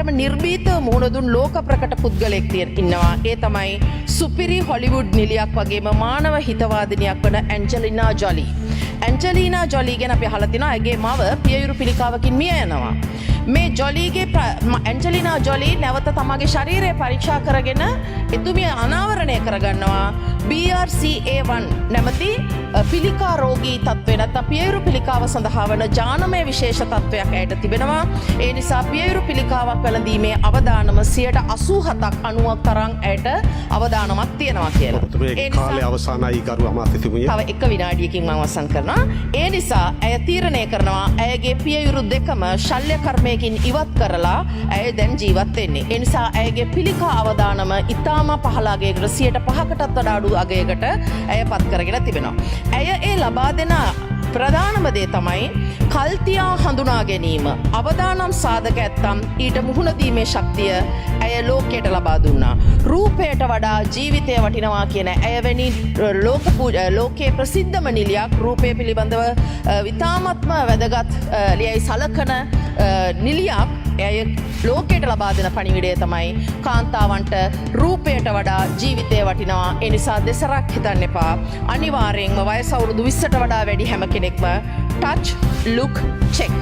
ඉතාම නිර්භීතව මුහුණ දුන් ලෝක ප්‍රකට පුද්ගලයෙක් ඉන්නවා. ඒ තමයි සුපිරි හොලිවුඩ් නිලියක් වගේම මානව හිතවාදිනියක් වන ඇන්ජලිනා ජොලි. ඇන්ජලිනා ජොලි ගැන අපි අහලා තිනවා ඇගේ මව පියයුරු පිළිකාවකින් මිය යනවා. මේ ජොලිගේ ඇන්ජලිනා ජොලි නැවත තමගේ ශරීරය පරීක්ෂා කරගෙන එතුමිය අනාවරණය කරගන්නවා BRCA1 නැමැති පිළිකා රෝගී තත්ත්වය නැත්නම් පියයුරු පිළිකාව සඳහා වන ජානමය විශේෂ තත්ත්වයක් ඇයට තිබෙනවා. ඒ නිසා පියයුරු පිළිකාවක් වැළඳීමේ අවදානම 87ක් 90ක් තරම් ඇයට අවදානමක් තියෙනවා කියලා. ඒ කාලේ අවසානයි ගරු අමාත්‍යතුමිය. තව එක විනාඩියකින් මම අවසන් කරනවා. ඒ නිසා ඇය තීරණය කරනවා ඇයගේ පියයුරු දෙකම ශල්‍ය කර්මයකින් ඉවත් කරලා ඇය දැන් ජීවත් වෙන්නේ. ඒ නිසා ඇයගේ පිළිකා අවදානම ඉතාම පහළ අගයකට 5%කටත් වඩා අඩු අගයකට ඇය පත් කරගෙන තිබෙනවා. ඇය ඒ ලබා දෙන ප්‍රධානම දේ තමයි කල්තියා හඳුනා ගැනීම. අවදානම් සාධක ඇත්තම් ඊට මුහුණ දීමේ ශක්තිය ඇය ලෝකයට ලබා දුන්නා. රූපයට වඩා ජීවිතය වටිනවා කියන ඇය වැනි ලෝකයේ ප්‍රසිද්ධම නිලියක් රූපය පිළිබඳව ඉතාමත්ම වැදගත් ලියයි සලකන නිලියක් ඇය ලෝකයට ලබා දෙන පණිවිඩය තමයි කාන්තාවන්ට රූපයට වඩා ජීවිතය වටිනවා. ඒ නිසා දෙසරක් හිතන්න එපා. අනිවාර්යෙන්ම වයස අවුරුදු 20ට වඩා වැඩි හැම කෙනෙක්ම ටච් ලුක් චෙක්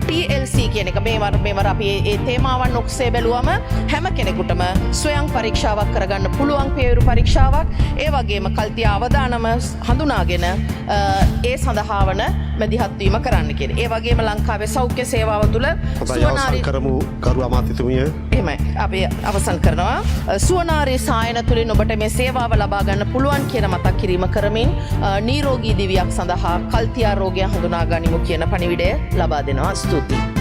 TLC කියන එක මේවර අපි ඒ තේමාවන් ඔක්සේ බැලුවම හැම කෙනෙකුටම ස්වයං පරීක්ෂාවක් කරගන්න පුළුවන් පියයුරු පරීක්ෂාවක්. ඒ වගේම කල්තියා අවදානම හඳුනාගෙන ඒ සඳහා වන මැදිහත්වීම කරන්න කියන. ඒ වගේම ලංකාවේ සෞඛ්‍ය සේවාව තුළ සුවනාරී කරමු ගරු අමාත්‍යතුමිය. එහෙමයි අපි අවසන් කරනවා. සුවනාරී සායන තුළින් ඔබට මේ සේවාව ලබා ගන්න පුළුවන් කියන මතක් කිරීම කරමින් නිරෝගී දිවියක් සඳහා කල්තියා රෝගය හඳුනා ගනිමු කියන පණිවිඩය ලබා දෙනවා. ස්තුතියි.